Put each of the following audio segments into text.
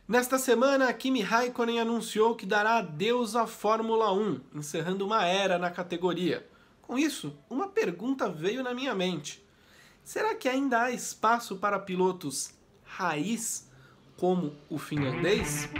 Nesta semana, Kimi Raikkonen anunciou que dará adeus à Fórmula 1, encerrando uma era na categoria. Com isso, uma pergunta veio na minha mente. Será que ainda há espaço para pilotos raiz, como o finlandês?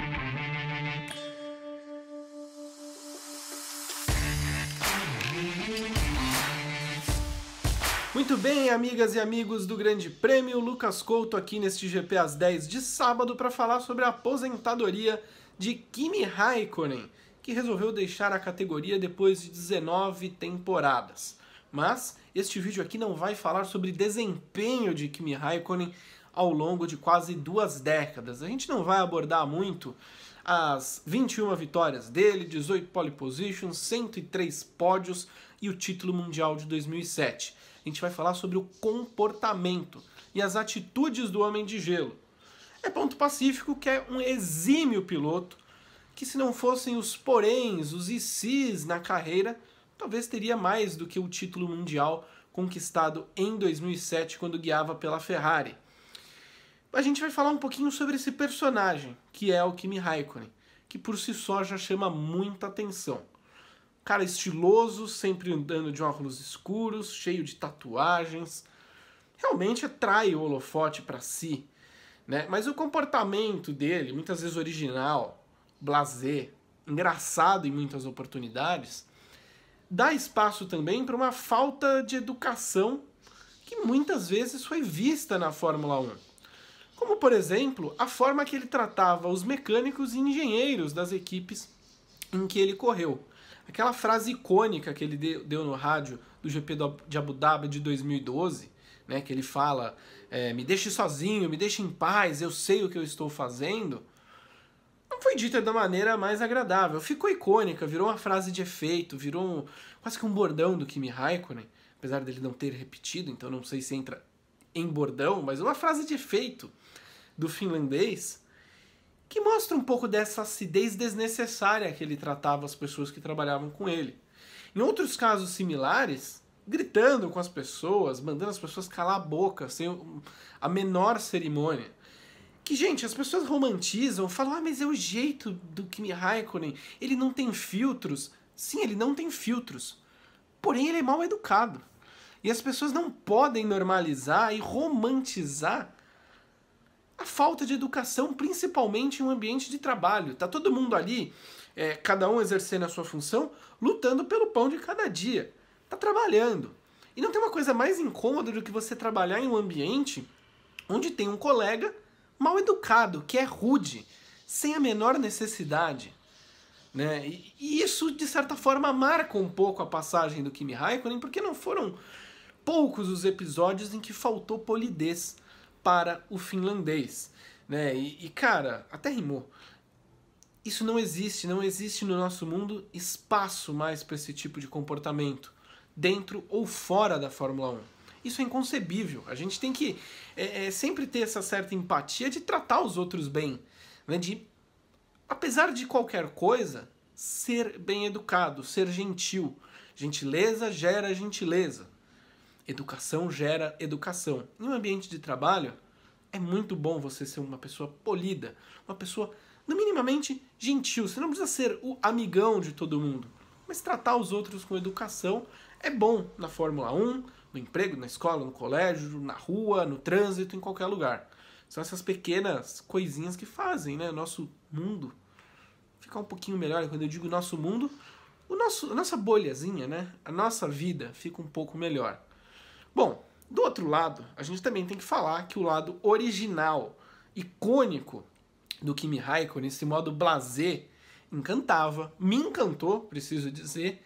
Muito bem, amigas e amigos do Grande Prêmio, Lucas Couto aqui neste GP às 10 de sábado para falar sobre a aposentadoria de Kimi Raikkonen, que resolveu deixar a categoria depois de 19 temporadas. Mas este vídeo aqui não vai falar sobre desempenho de Kimi Raikkonen ao longo de quase 2 décadas. A gente não vai abordar muito as 21 vitórias dele, 18 pole positions, 103 pódios e o título mundial de 2007. A gente vai falar sobre o comportamento e as atitudes do Homem de Gelo. É ponto pacífico que é um exímio piloto, que se não fossem os poréns, os e se's na carreira, talvez teria mais do que o título mundial conquistado em 2007 quando guiava pela Ferrari. A gente vai falar um pouquinho sobre esse personagem, que é o Kimi Raikkonen, que por si só já chama muita atenção. Cara estiloso, sempre andando de óculos escuros, cheio de tatuagens. Realmente atrai o holofote para si, né? Mas o comportamento dele, muitas vezes original, blasé, engraçado em muitas oportunidades, dá espaço também para uma falta de educação que muitas vezes foi vista na Fórmula 1. Como, por exemplo, a forma que ele tratava os mecânicos e engenheiros das equipes em que ele correu. Aquela frase icônica que ele deu no rádio do GP de Abu Dhabi de 2012, né, que ele fala, me deixe sozinho, me deixe em paz, eu sei o que eu estou fazendo, não foi dita da maneira mais agradável. Ficou icônica, virou uma frase de efeito, virou quase que um bordão do Kimi Raikkonen, apesar dele não ter repetido, então não sei se entra em bordão, mas uma frase de efeito do finlandês, que mostra um pouco dessa acidez desnecessária que ele tratava as pessoas que trabalhavam com ele. Em outros casos similares, gritando com as pessoas, mandando as pessoas calar a boca, sem a menor cerimônia. Que, gente, as pessoas romantizam, falam, mas é o jeito do Kimi Raikkonen, ele não tem filtros. Sim, ele não tem filtros, porém ele é mal educado. E as pessoas não podem normalizar e romantizar a falta de educação, principalmente em um ambiente de trabalho. Tá todo mundo ali, cada um exercendo a sua função, lutando pelo pão de cada dia. Tá trabalhando. E não tem uma coisa mais incômoda do que você trabalhar em um ambiente onde tem um colega mal educado, que é rude, sem a menor necessidade. Né? E isso, de certa forma, marca um pouco a passagem do Kimi Raikkonen, porque não foram poucos os episódios em que faltou polidez para o finlandês, né? E cara, até rimou. Isso não existe no nosso mundo espaço mais para esse tipo de comportamento, dentro ou fora da Fórmula 1. Isso é inconcebível. A gente tem que sempre ter essa certa empatia de tratar os outros bem, né? De, apesar de qualquer coisa, ser bem educado, ser gentil. Gentileza gera gentileza. Educação gera educação. Em um ambiente de trabalho, é muito bom você ser uma pessoa polida, uma pessoa, no minimamente, gentil. Você não precisa ser o amigão de todo mundo, mas tratar os outros com educação é bom na Fórmula 1, no emprego, na escola, no colégio, na rua, no trânsito, em qualquer lugar. São essas pequenas coisinhas que fazem, né, nosso mundo ficar um pouquinho melhor. E quando eu digo nosso mundo, a nossa bolhazinha, né, a nossa vida fica um pouco melhor. Bom, do outro lado, a gente também tem que falar que o lado original, icônico do Kimi Raikkonen, esse modo blasé, encantava, me encantou, preciso dizer,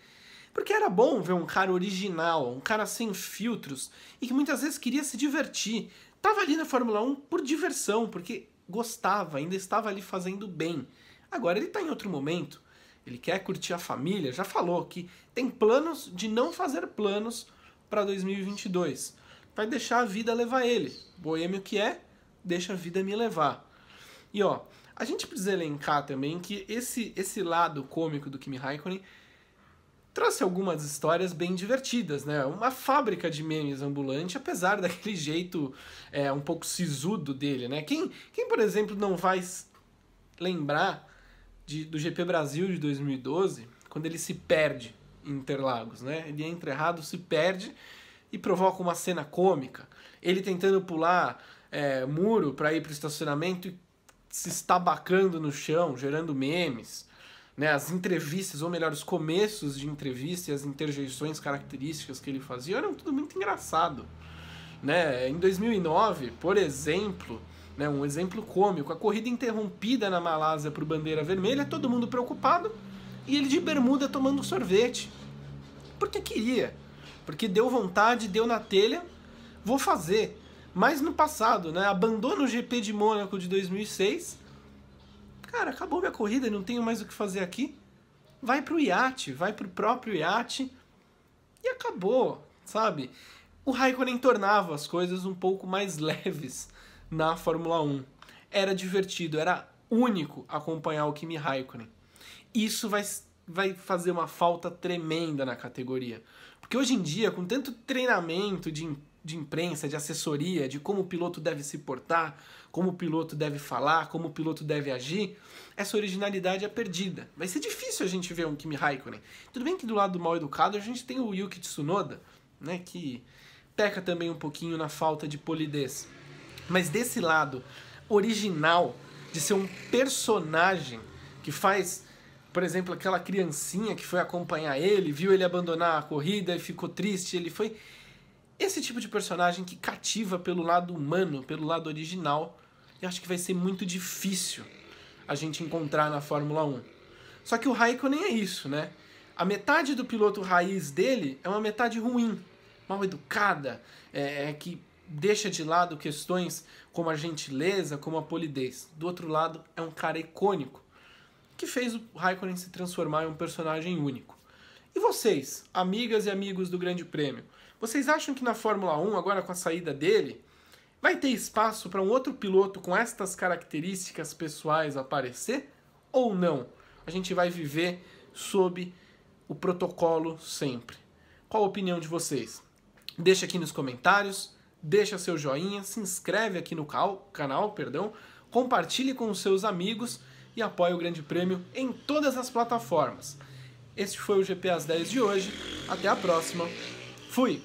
porque era bom ver um cara original, um cara sem filtros, e que muitas vezes queria se divertir. Tava ali na Fórmula 1 por diversão, porque gostava, ainda estava ali fazendo bem. Agora ele está em outro momento, ele quer curtir a família, já falou que tem planos de não fazer planos para 2022. Vai deixar a vida levar ele. Boêmio que é, deixa a vida me levar. E ó, a gente precisa elencar também que esse lado cômico do Kimi Raikkonen trouxe algumas histórias bem divertidas, né? Uma fábrica de memes ambulante, apesar daquele jeito um pouco sisudo dele, né? Quem, por exemplo, não vai lembrar do GP Brasil de 2012, quando ele se perde em Interlagos, né? Ele entra errado, se perde e provoca uma cena cômica. Ele tentando pular muro para ir para o estacionamento e se estabacando no chão, gerando memes. Né? As entrevistas, ou melhor, os começos de entrevista e as interjeições características que ele fazia eram tudo muito engraçado. Né? Em 2009, por exemplo, né, um exemplo cômico, a corrida interrompida na Malásia por bandeira vermelha, todo mundo preocupado, e ele de bermuda tomando sorvete. Porque queria, porque deu vontade, deu na telha, vou fazer. Mas no passado, né, abandona o GP de Mônaco de 2006, cara, acabou minha corrida, não tenho mais o que fazer aqui, vai pro iate, vai pro próprio iate, e acabou, sabe? O Raikkonen tornava as coisas um pouco mais leves na Fórmula 1. Era divertido, era único acompanhar o Kimi Raikkonen. Isso vai fazer uma falta tremenda na categoria. Porque hoje em dia, com tanto treinamento de imprensa, de assessoria, de como o piloto deve se portar, como o piloto deve falar, como o piloto deve agir, essa originalidade é perdida. Vai ser difícil a gente ver um Kimi Raikkonen. Tudo bem que do lado mal educado a gente tem o Yuki Tsunoda, né, que peca também um pouquinho na falta de polidez. Mas desse lado original, de ser um personagem que faz, por exemplo, aquela criancinha que foi acompanhar ele, viu ele abandonar a corrida e ficou triste, ele foi... Esse tipo de personagem que cativa pelo lado humano, pelo lado original, eu acho que vai ser muito difícil a gente encontrar na Fórmula 1. Só que o Raikkonen é isso, né? A metade do piloto raiz dele é uma metade ruim, mal educada, que deixa de lado questões como a gentileza, como a polidez. Do outro lado, é um cara icônico, que fez o Raikkonen se transformar em um personagem único. E vocês, amigas e amigos do Grande Prêmio, vocês acham que na Fórmula 1, agora com a saída dele, vai ter espaço para um outro piloto com estas características pessoais aparecer? Ou não? A gente vai viver sob o protocolo sempre. Qual a opinião de vocês? Deixa aqui nos comentários, deixa seu joinha, se inscreve aqui no canal, compartilhe com os seus amigos e apoie o Grande Prêmio em todas as plataformas. Este foi o GP às 10 de hoje, até a próxima, fui!